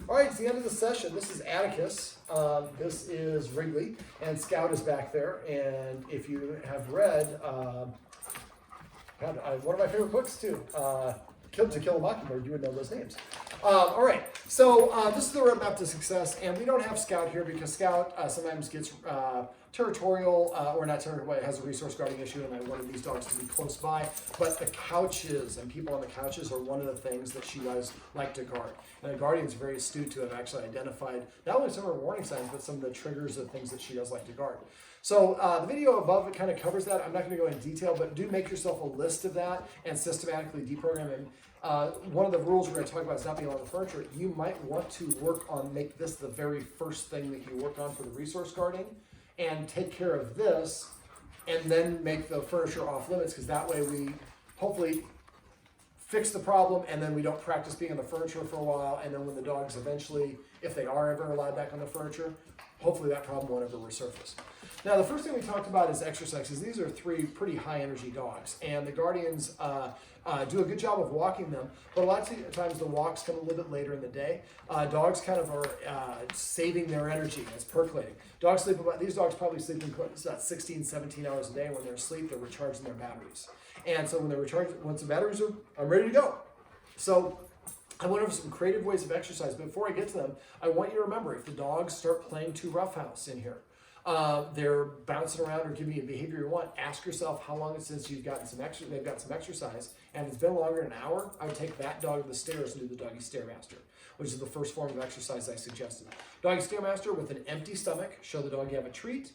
All right, it's the end of the session. This is Atticus. This is Wrigley, and Scout is back there. And if you have read, one of my favorite books too, To Kill a Mockingbird, you would know those names. All right, so this is the roadmap to success, and we don't have Scout here because Scout sometimes gets territorial, or not territorial, has a resource guarding issue, and I wanted these dogs to be close by. But the couches and people on the couches are one of the things that she does like to guard. And the Guardian's very astute to have actually identified not only some of her warning signs, but some of the triggers of things that she does like to guard. So the video above it kind of covers that. I'm not going to go into detail, but do make yourself a list of that and systematically deprogram it. One of the rules we're going to talk about is not being on the furniture. You might want to work on, make this the very first thing that you work on for the resource guarding, and take care of this, and then make the furniture off limits, because that way we hopefully fix the problem, and then we don't practice being on the furniture for a while, and then when the dogs eventually, if they are ever allowed back on the furniture, hopefully that problem won't ever resurface. Now, the first thing we talked about is exercises. These are three pretty high-energy dogs, and the Guardians do a good job of walking them, but a lot of times the walks come a little bit later in the day. Dogs kind of are saving their energy. It's percolating. These dogs probably sleep 16, 17 hours a day. When they're asleep, they're recharging their batteries. And so when they're recharged, once the batteries are, I'm ready to go. So I went over some creative ways of exercise, but before I get to them, I want you to remember, if the dogs start playing too roughhouse in here, they're bouncing around or giving you a behavior you want, ask yourself how long it's since you've gotten they've got some exercise, and if it's been longer than an hour, I would take that dog to the stairs and do the doggy stairmaster, which is the first form of exercise I suggested. Doggy stairmaster with an empty stomach, show the dog you have a treat,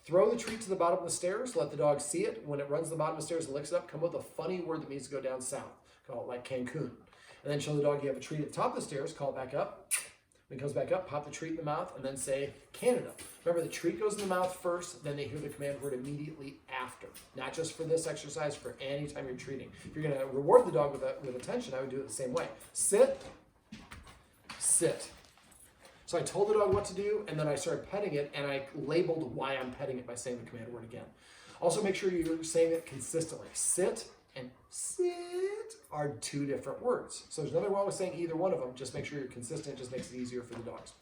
throw the treat to the bottom of the stairs, let the dog see it. When it runs to the bottom of the stairs and licks it up, come up with a funny word that means to go down south, call it like Cancun. And then show the dog you have a treat at the top of the stairs, call it back up. When it comes back up, pop the treat in the mouth, and then say Canada. Remember, the treat goes in the mouth first, then they hear the command word immediately after. Not just for this exercise, for any time you're treating. If you're going to reward the dog with attention, I would do it the same way. Sit, sit. So I told the dog what to do, and then I started petting it, and I labeled why I'm petting it by saying the command word again. Also, make sure you're saying it consistently. Sit and sit are two different words. So there's nothing wrong with saying either one of them. Just make sure you're consistent. It just makes it easier for the dogs.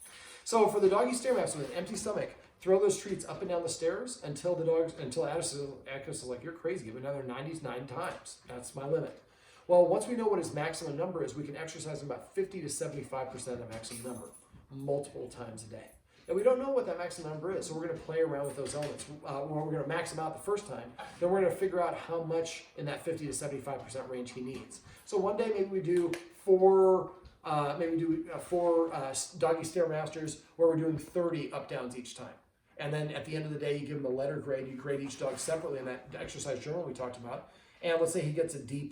So for the doggy stairmaster with an empty stomach, throw those treats up and down the stairs until Atticus is like, you're crazy. Give it another 99 times. That's my limit. Well, once we know what his maximum number is, we can exercise him about 50 to 75% of maximum number, multiple times a day. And we don't know what that maximum number is, so we're going to play around with those elements. We're going to max him out the first time, then we're going to figure out how much in that 50 to 75% range he needs. So one day maybe we do four doggy stairmasters where we're doing 30 up-downs each time. And then at the end of the day, you give him a letter grade. You grade each dog separately in that exercise journal we talked about. And let's say he gets a D+.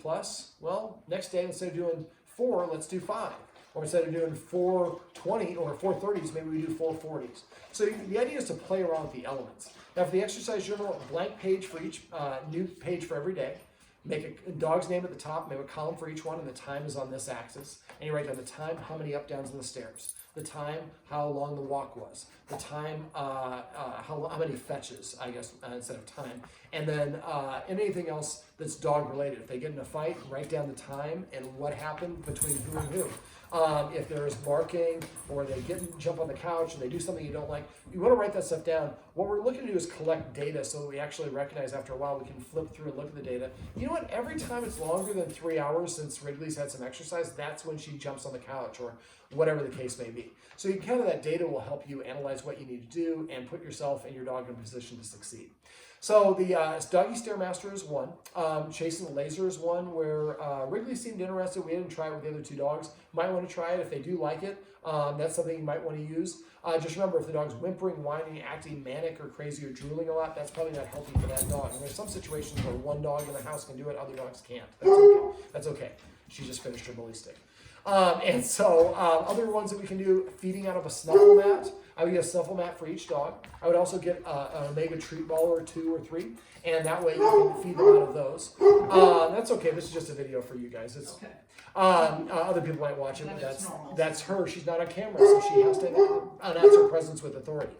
Well, next day, instead of doing 4, let's do 5. Or instead of doing 420 or 430s, maybe we do 440s. So the idea is to play around with the elements. Now for the exercise journal, a blank page for each, new page for every day. Make a dog's name at the top, make a column for each one, and the time is on this axis. And you write down the time, how many up, downs on the stairs. The time, how long the walk was. The time, how many fetches, I guess, instead of time. And then anything else that's dog related. If they get in a fight, write down the time and what happened between who and who. If there's barking or they jump on the couch and they do something you don't like, you want to write that stuff down. What we're looking to do is collect data so that we actually recognize after a while we can flip through and look at the data. You know what? Every time it's longer than 3 hours since Wrigley's had some exercise, that's when she jumps on the couch or whatever the case may be. So you kind of that data will help you analyze what you need to do and put yourself and your dog in a position to succeed. So the doggy stairmaster is one. Chasing the laser is one where Wrigley seemed interested. We didn't try it with the other two dogs. Might want to try it if they do like it. That's something you might want to use. Just remember, if the dog's whimpering, whining, acting manic or crazy or drooling a lot, that's probably not healthy for that dog. And there's some situations where one dog in the house can do it, other dogs can't. That's okay. That's okay. She just finished her bully stick. And so other ones that we can do, feeding out of a snuffle mat. I would get a snuffle mat for each dog. I would also get an Omega treat ball or 2 or 3, and that way you can feed them out of those. That's okay. This is just a video for you guys. It's okay. Other people might watch it, but that's her. She's not on camera, so she has to announce her presence with authority.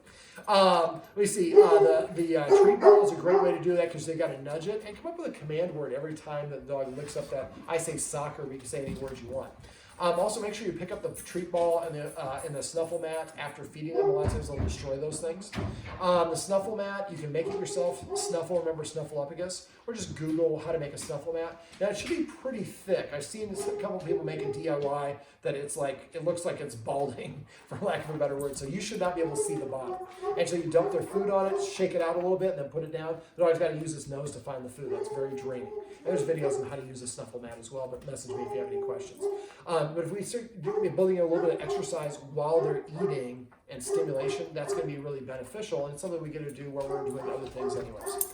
Let me see. The treat ball is a great way to do that because they got to nudge it and come up with a command word every time that the dog licks up that. I say soccer, but you can say any words you want. Also, make sure you pick up the treat ball and the snuffle mat after feeding them. A lot of times they'll destroy those things. The snuffle mat, you can make it yourself. Snuffle, remember Snuffleupagus, or just Google how to make a snuffle mat. Now, it should be pretty thick. I've seen a couple people make a DIY that it looks like it's balding, for lack of a better word. So you should not be able to see the bottom. And so you dump their food on it, shake it out a little bit, and then put it down. The dog's got to use his nose to find the food. That's very draining. And there's videos on how to use a snuffle mat as well, but message me if you have any questions. But if we start building a little bit of exercise while they're eating and stimulation, that's going to be really beneficial, and it's something we get to do while we're doing other things anyways.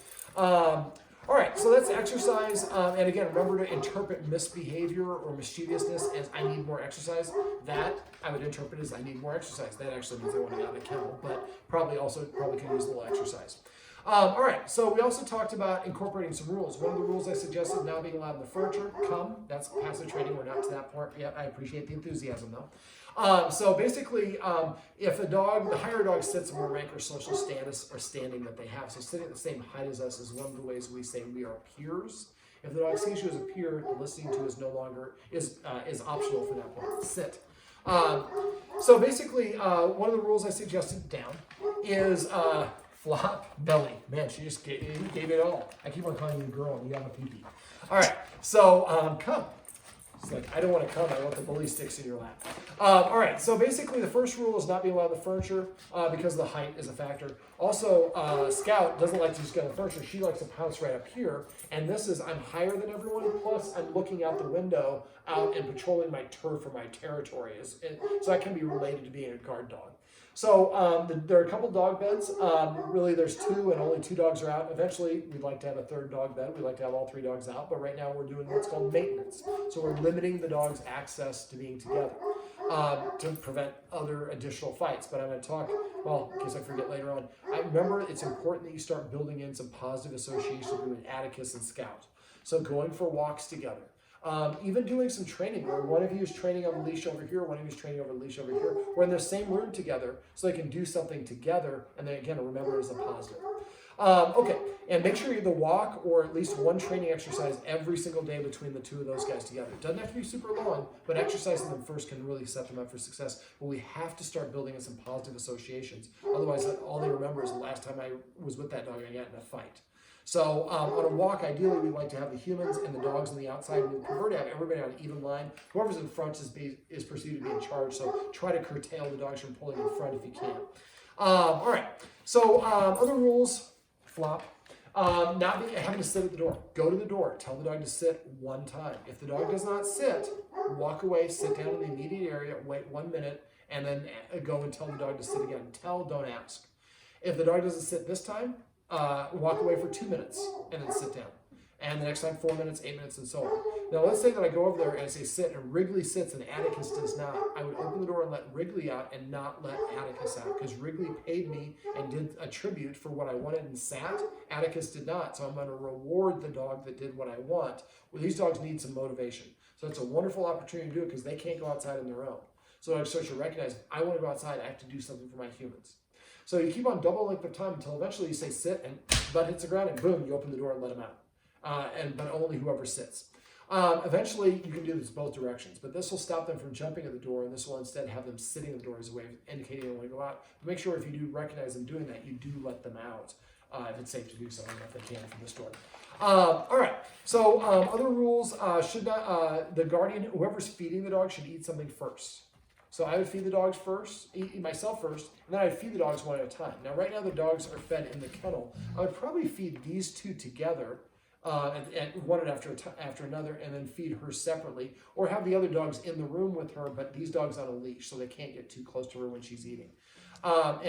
All right, so that's exercise. And again, remember to interpret misbehavior or mischievousness as I need more exercise. That I would interpret as I need more exercise. That actually means I want to get out of the kennel, but probably can use a little exercise. All right, so we also talked about incorporating some rules. One of the rules I suggested now being allowed in the furniture. Come, that's passive training. We're not to that point yet. I appreciate the enthusiasm though. So basically, if the higher dog sits, and we'll rank our social status or standing that they have. So sitting at the same height as us is one of the ways we say we are peers. If the dog sees you as a peer, listening to is no longer is optional for that point. Sit. So basically, one of the rules I suggested down is flop belly. Man, she just gave it all. I keep on calling you a girl, and you have a pee-pee. All right, so come. It's like, I don't want to come, I want the bully sticks in your lap. All right, so basically the first rule is not being allowed in the furniture because the height is a factor. Also, Scout doesn't like to just get on the furniture. She likes to pounce right up here. And this is, I'm higher than everyone, plus I'm looking out the window out and patrolling my turf or my territory. So that can be related to being a guard dog. So there are a couple dog beds. Really, there's two, and only 2 dogs are out. Eventually, we'd like to have a 3rd dog bed. We'd like to have all 3 dogs out, but right now we're doing what's called maintenance. So we're limiting the dog's access to being together to prevent other additional fights. But I'm going to talk, well, in case I forget later on. I remember it's important that you start building in some positive associations between Atticus and Scout. So going for walks together. Even doing some training where one of you is training on the leash over here, one of you is training over the leash over here. We're in the same room together so they can do something together, and then again, remember it as a positive. Okay, and make sure you do the walk or at least one training exercise every single day between the 2 of those guys together. It doesn't have to be super long, but exercising them first can really set them up for success. But we have to start building in some positive associations. Otherwise, all they remember is the last time I was with that dog, I got in a fight. So on a walk, ideally, we'd like to have the humans and the dogs on the outside. We prefer to have everybody on an even line. Whoever's in front is perceived to be in charge, so try to curtail the dogs from pulling in front if you can. All right, so other rules, flop. Having to sit at the door. Go to the door. Tell the dog to sit 1 time. If the dog does not sit, walk away, sit down in the immediate area, wait 1 minute, and then go and tell the dog to sit again. Tell, don't ask. If the dog doesn't sit this time, walk away for 2 minutes and then sit down. And the next time 4 minutes, 8 minutes, and so on. Now let's say that I go over there and I say sit, and Wrigley sits and Atticus does not. I would open the door and let Wrigley out and not let Atticus out, because Wrigley paid me and did a tribute for what I wanted and sat. Atticus did not, so I'm going to reward the dog that did what I want. Well, these dogs need some motivation. So it's a wonderful opportunity to do it because they can't go outside on their own. So I start to recognize, if I want to go outside, I have to do something for my humans. So you keep on double length of time until eventually you say sit, and butt hits the ground, and boom, you open the door and let him out. But only whoever sits. Eventually, you can do this both directions, but this will stop them from jumping at the door, and this will instead have them sitting at the door as a way of indicating they want to go out. But make sure if you do recognize them doing that, you do let them out if it's safe to do so, and if they can from this door. All right, so other rules should not, the guardian, whoever's feeding the dog should eat something first. So I would feed the dogs first, eat myself first, and then I'd feed the dogs one at a time. Now, right now the dogs are fed in the kennel. I would probably feed these 2 together, and one after another, and then feed her separately, or have the other dogs in the room with her, but these dogs on a leash, so they can't get too close to her when she's eating. And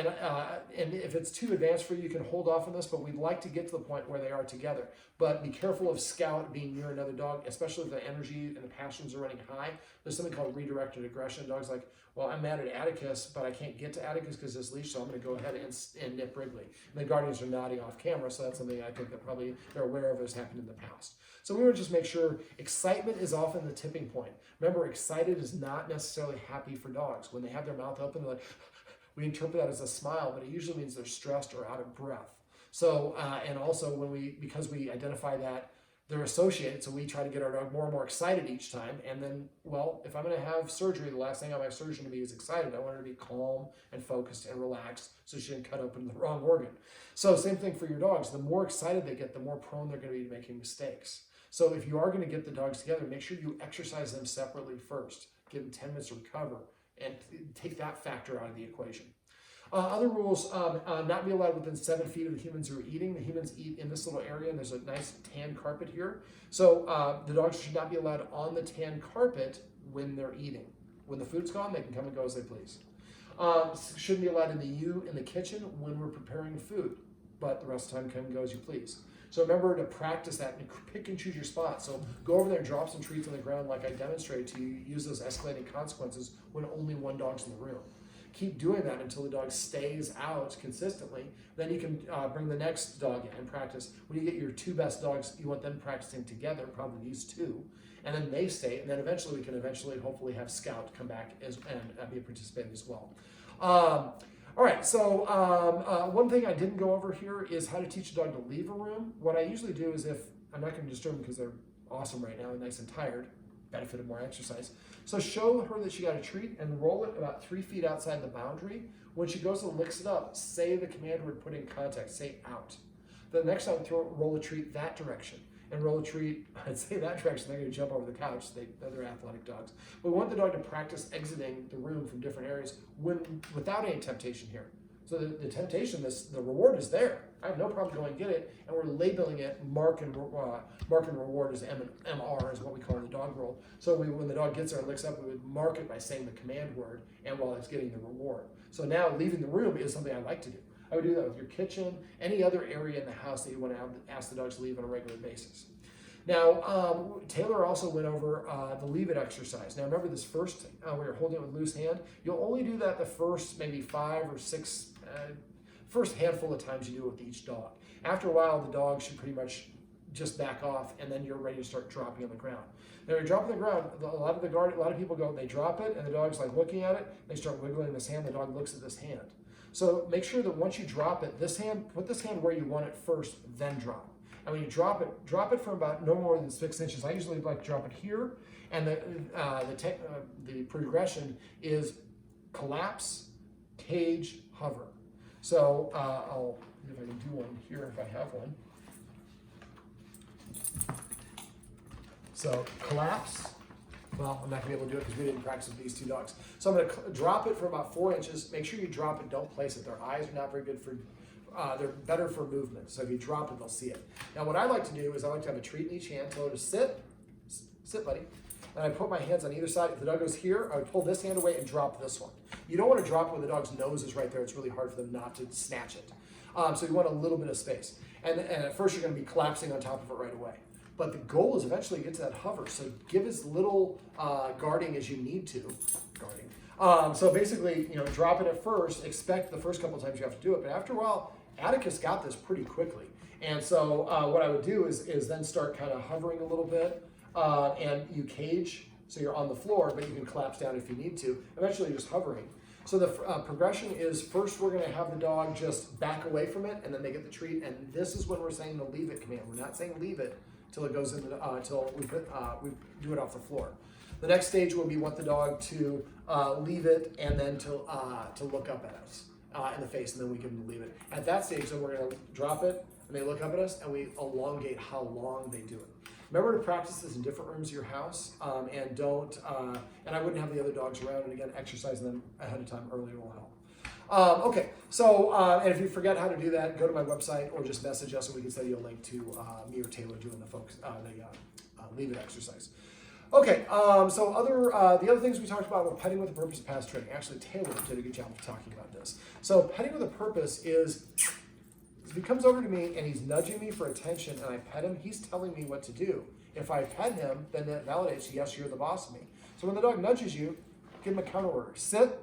if it's too advanced for you, you can hold off on this, but we'd like to get to the point where they are together. But be careful of Scout being near another dog, especially if the energy and the passions are running high. There's something called redirected aggression. Dogs like, well, I'm mad at Atticus, but I can't get to Atticus because this leash, so I'm going to go ahead and nip Wrigley. And the guardians are nodding off camera, so that's something I think that probably they're aware of has happened in the past. So we would just make sure excitement is often the tipping point. Remember, excited is not necessarily happy for dogs. When they have their mouth open, they're like, we interpret that as a smile, but it usually means they're stressed or out of breath. So, and also because we identify that they're associated, so we try to get our dog more and more excited each time. And then, well, if I'm going to have surgery, the last thing I want my surgeon to be is excited. I want her to be calm and focused and relaxed so she didn't cut open the wrong organ. So same thing for your dogs. The more excited they get, the more prone they're going to be to making mistakes. So if you are going to get the dogs together, make sure you exercise them separately first. Give them 10 minutes to recover and take that factor out of the equation. Other rules, not be allowed within 7 feet of the humans who are eating. The humans eat in this little area, and there's a nice tan carpet here. So the dogs should not be allowed on the tan carpet when they're eating. When the food's gone, they can come and go as they please. Shouldn't be allowed in the kitchen when we're preparing food, but the rest of the time come and go as you please. So remember to practice that and pick and choose your spot. So go over there and drop some treats on the ground like I demonstrated to you. Use those escalating consequences when only one dog's in the room. Keep doing that until the dog stays out consistently. Then you can bring the next dog in and practice. When you get your 2 best dogs, you want them practicing together, probably these 2, and then they stay. And then eventually we can hopefully have Scout come back and be a participant as well. All right, so one thing I didn't go over here is how to teach a dog to leave a room. What I usually do is I'm not going to disturb them because they're awesome right now and nice and tired, benefit of more exercise. So show her that she got a treat and roll it about 3 feet outside the boundary. When she goes and licks it up, say the command word, put in context, say out. The next time, roll a treat that direction. And roll a treat, I'd say that direction, they're going to jump over the couch. They're athletic dogs. But we want the dog to practice exiting the room from different areas without any temptation here. So the temptation, the reward is there. I have no problem going and get it, and we're labeling it mark and reward as MR is what we call in the dog world. So when the dog gets there and licks up, we would mark it by saying the command word and while it's getting the reward. So now leaving the room is something I like to do. I would do that with your kitchen, any other area in the house that you want to ask the dogs to leave on a regular basis. Now, Taylor also went over the leave it exercise. Now, remember this first, where you're holding it with loose hand, you'll only do that the first maybe 5 or 6, first handful of times you do it with each dog. After a while, the dog should pretty much just back off, and then you're ready to start dropping on the ground. Now, when you're dropping on the ground, a lot of people go, they drop it, and the dog's like looking at it, they start wiggling this hand, the dog looks at this hand. So make sure that once you drop it, put this hand where you want it first, then drop. And when you drop it from about no more than 6 inches. I usually like to drop it here, and the progression is collapse, cage, hover. So I'll see if I can do one here if I have one. So collapse. Well, I'm not going to be able to do it because we didn't practice with these 2 dogs. So I'm going to drop it for about 4 inches. Make sure you drop it, don't place it. Their eyes are not very good for, they're better for movement. So if you drop it, they'll see it. Now what I like to do is I like to have a treat in each hand. Tell her to sit, buddy. And I put my hands on either side. If the dog goes here, I would pull this hand away and drop this one. You don't want to drop it when the dog's nose is right there. It's really hard for them not to snatch it. So you want a little bit of space. And at first you're going to be collapsing on top of it right away. But the goal is eventually to get to that hover. So give as little guarding as you need to. So basically, drop it at first. Expect the first couple of times you have to do it. But after a while, Atticus got this pretty quickly. And so what I would do is then start kind of hovering a little bit. And you cage, so you're on the floor, but you can collapse down if you need to. Eventually, you're just hovering. So the progression is first we're going to have the dog just back away from it, and then they get the treat. And this is when we're saying the leave it command. We're not saying leave it till it goes into till we do it off the floor. The next stage will be want the dog to leave it and then to look up at us in the face, and then we can leave it. At that stage, then we're going to drop it, and they look up at us, and we elongate how long they do it. Remember to practice this in different rooms of your house, and don't. And I wouldn't have the other dogs around. And again, exercising them ahead of time earlier will help. Okay, so and if you forget how to do that, go to my website or just message us, and we can send you a link to me or Taylor doing the leave it exercise. Okay, so the other things we talked about were petting with a purpose, pass training. Actually, Taylor did a good job of talking about this. So petting with a purpose is if he comes over to me and he's nudging me for attention and I pet him, he's telling me what to do. If I pet him, then that validates, yes, you're the boss of me. So when the dog nudges you, give him a counter order. Sit.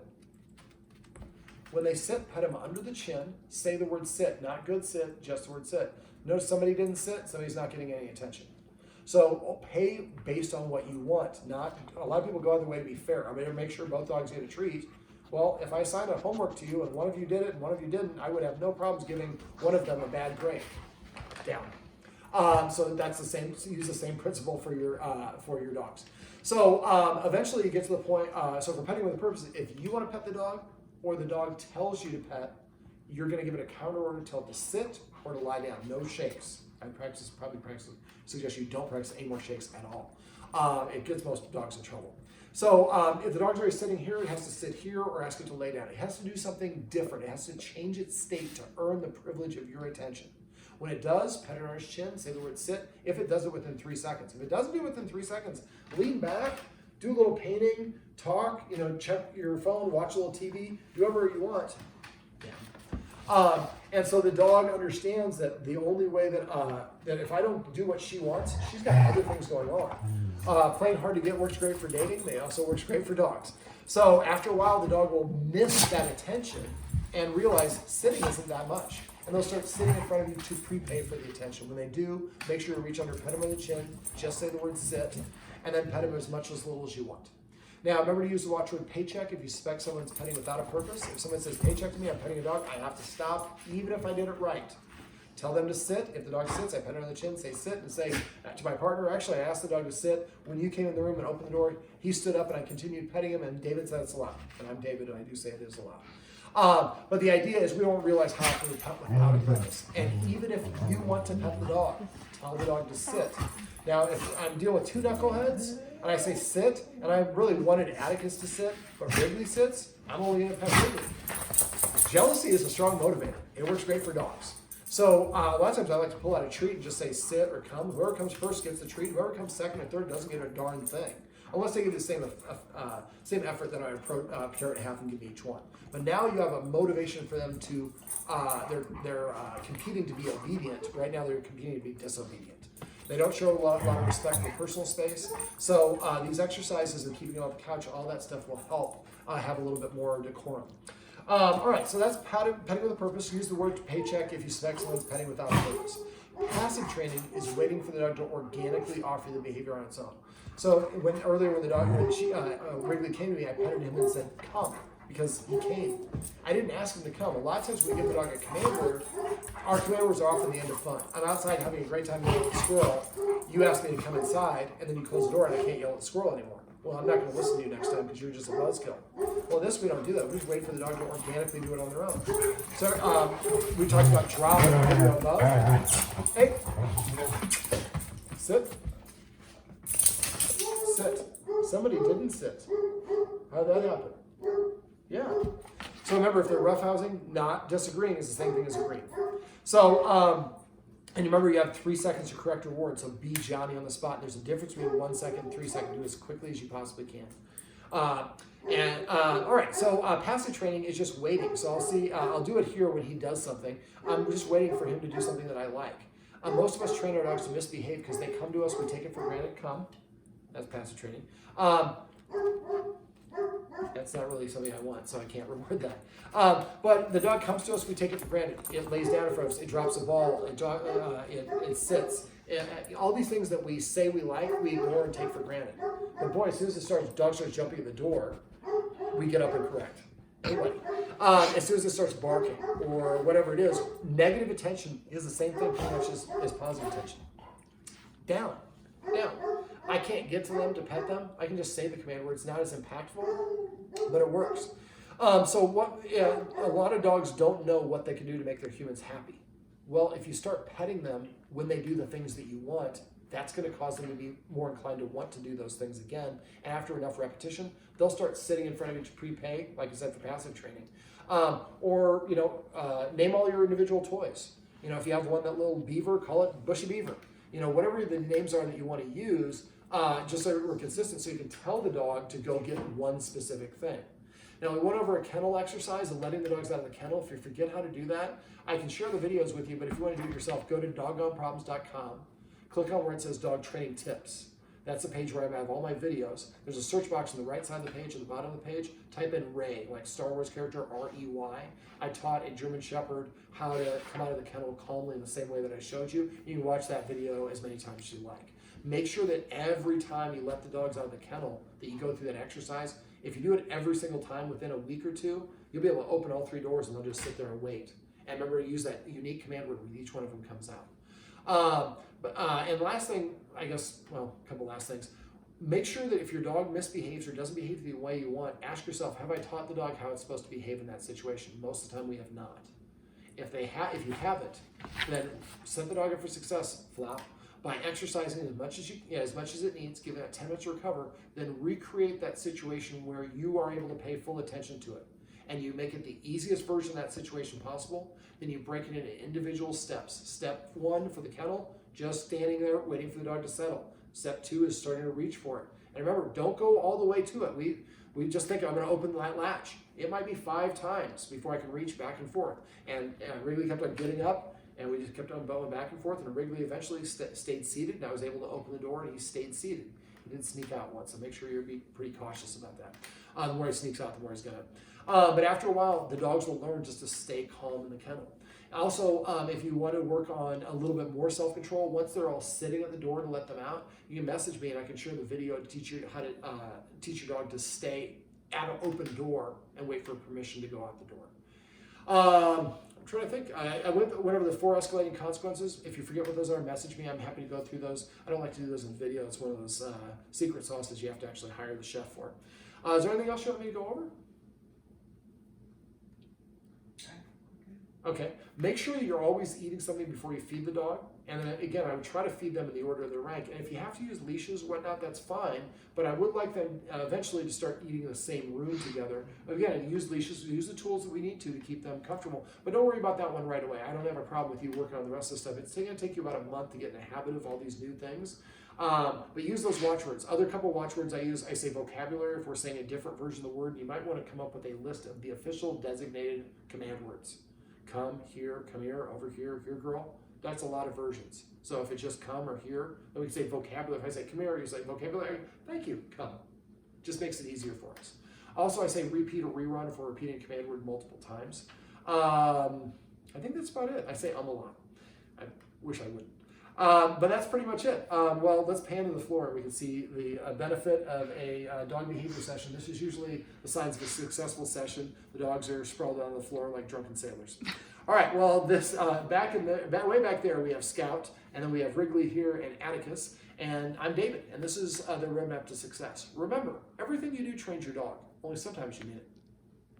When they sit, pet him under the chin. Say the word sit, not good sit, just the word sit. Notice somebody didn't sit, somebody's not getting any attention. So pay based on what you want. Not a lot of people go out of the way to be fair. I'm going to make sure both dogs get a treat. Well, if I assigned a homework to you and one of you did it and one of you didn't, I would have no problems giving one of them a bad grade. Down. So that's the same. So use the same principle for your dogs. So eventually you get to the point. So for petting with a purpose, if you want to pet the dog, or the dog tells you to pet, you're going to give it a counter order, tell it to sit or to lie down. No shakes. I probably suggest you don't practice any more shakes at all. It gets most dogs in trouble. So if the dog's already sitting here, it has to sit here or ask it to lay down. It has to do something different. It has to change its state to earn the privilege of your attention. When it does, pet it on its chin, say the word sit, if it does it within 3 seconds. If it doesn't do it within 3 seconds, lean back, do a little painting, talk, check your phone, watch a little TV, do whatever you want. And so the dog understands that the only way that if I don't do what she wants, she's got other things going on. Playing hard to get works great for dating. They also works great for dogs. So after a while, the dog will miss that attention and realize sitting isn't that much. And they'll start sitting in front of you to prepay for the attention. When they do, make sure to reach under, pet them on the chin, just say the word sit, and then pet them as much or as little as you want. Now, remember to use the watchword paycheck if you suspect someone's petting without a purpose. If someone says paycheck to me, I'm petting a dog, I have to stop, even if I did it right. Tell them to sit. If the dog sits, I pet it on the chin, say sit, and say to my partner, actually, I asked the dog to sit. When you came in the room and opened the door, he stood up and I continued petting him, and David said it's allowed. And I'm David, and I do say it is allowed. But the idea is we don't realize how to pet without a purpose. And even if you want to pet the dog, tell the dog to sit. Now, if I'm dealing with 2 knuckleheads, and I say sit, and I really wanted Atticus to sit, but Wrigley sits, I'm only going to pet Wrigley. Jealousy is a strong motivator. It works great for dogs. So a lot of times I like to pull out a treat and just say sit or come. Whoever comes first gets the treat. Whoever comes second or third doesn't get a darn thing. Unless they give the same effort that I carrot half and give each one. But now you have a motivation for them to, they're competing to be obedient. Right now they're competing to be disobedient. They don't show a lot of respect for personal space. So these exercises and keeping you off the couch, all that stuff will help have a little bit more decorum. All right, so that's petting with a purpose. Use the word paycheck if you suspect someone's petting without a purpose. Passive training is waiting for the dog to organically offer the behavior on its own. So earlier when the dog, Wrigley came to me, I petted him and said, come, because he came. I didn't ask him to come. A lot of times when we give the dog a command word, our command words are often the end of fun. I'm outside having a great time yelling at the squirrel. You ask me to come inside, and then you close the door and I can't yell at the squirrel anymore. Well, I'm not going to listen to you next time because you're just a buzzkill. Well, this we don't do that. We just wait for the dog to organically do it on their own. So we talked about drop and video above. Hey, sit. Sit. Somebody didn't sit. How did that happen? Yeah. So remember, if they're roughhousing, not disagreeing is the same thing as agreeing. So, and remember, you have 3 seconds to correct your word. So be Johnny on the spot. There's a difference between 1 second and 3 seconds. Do it as quickly as you possibly can. All right. So passive training is just waiting. So I'll do it here when he does something. I'm just waiting for him to do something that I like. Most of us train our dogs to misbehave because they come to us. We take it for granted. Come. That's passive training. That's not really something I want, so I can't reward that. But the dog comes to us, we take it for granted. It lays down in front of us, it drops a ball, it sits. All these things that we say we like, we ignore and take for granted. But boy, as soon as dog starts jumping at the door, we get up and correct. Anyway, as soon as it starts barking or whatever it is, negative attention is the same thing pretty much as positive attention. Down. I can't get to them to pet them. I can just say the command word. It's not as impactful, but it works. A lot of dogs don't know what they can do to make their humans happy. Well, if you start petting them when they do the things that you want, that's going to cause them to be more inclined to want to do those things again. And after enough repetition, they'll start sitting in front of you to prepay, like I said, for passive training. Name all your individual toys. If you have one, that little beaver, call it Bushy Beaver. Whatever the names are that you want to use, just so we're consistent, so you can tell the dog to go get one specific thing. Now, we went over a kennel exercise and letting the dogs out of the kennel. If you forget how to do that, I can share the videos with you, but if you want to do it yourself, go to doggoneproblems.com, click on where it says Dog Training Tips. That's the page where I have all my videos. There's a search box on the right side of the page, at the bottom of the page. Type in Ray, like Star Wars character, R-E-Y. I taught a German Shepherd how to come out of the kennel calmly in the same way that I showed you. You can watch that video as many times as you like. Make sure that every time you let the dogs out of the kennel, that you go through that exercise. If you do it every single time within a week or two, you'll be able to open all 3 doors and they'll just sit there and wait. And remember to use that unique command word when each one of them comes out. And last thing, I guess, well, a couple last things. Make sure that if your dog misbehaves or doesn't behave the way you want, ask yourself, have I taught the dog how it's supposed to behave in that situation? Most of the time we have not. If you haven't, then set the dog up for success, flop, by exercising as much as it needs, giving it 10 minutes to recover, then recreate that situation where you are able to pay full attention to it. And you make it the easiest version of that situation possible. Then you break it into individual steps. Step 1 for the kennel, just standing there waiting for the dog to settle. Step 2 is starting to reach for it. And remember, don't go all the way to it. We just think, I'm going to open that latch. It might be 5 times before I can reach back and forth. And Wrigley kept on getting up, and we just kept on going back and forth. And Wrigley eventually stayed seated, and I was able to open the door, and he stayed seated. He didn't sneak out once, so make sure you're pretty cautious about that. The more he sneaks out, the more he's going to. But after a while, the dogs will learn just to stay calm in the kennel. Also, if you want to work on a little bit more self-control, once they're all sitting at the door to let them out, you can message me and I can share the video to teach you how to teach your dog to stay at an open door and wait for permission to go out the door. I'm trying to think. I went over the 4 escalating consequences. If you forget what those are, message me. I'm happy to go through those. I don't like to do those in video. It's one of those secret sauces you have to actually hire the chef for. Is there anything else you want me to go over? Okay, make sure you're always eating something before you feed the dog. And then again, I would try to feed them in the order of their rank. And if you have to use leashes or whatnot, that's fine. But I would like them eventually to start eating in the same room together. Again, use leashes, use the tools that we need to keep them comfortable. But don't worry about that one right away. I don't have a problem with you working on the rest of the stuff. It's going to take you about a month to get in the habit of all these new things. But use those watchwords. Other couple watchwords I use, I say vocabulary. If we're saying a different version of the word, you might want to come up with a list of the official designated command words. Come here, over here girl. That's a lot of versions. So if it's just come or here, then we can say vocabulary. If I say come here, you say vocabulary, thank you, come. Just makes it easier for us. Also, I say repeat or rerun if we're repeating a command word multiple times. I think that's about it. I say a lot. I wish I wouldn't. But that's pretty much it. Well, let's pan to the floor and we can see the benefit of a dog behavior session. This is usually the signs of a successful session. The dogs are sprawled out on the floor like drunken sailors. All right, well, this way back there, we have Scout, and then we have Wrigley here and Atticus, and I'm David, and this is the roadmap to success. Remember, everything you do trains your dog, only sometimes you need it.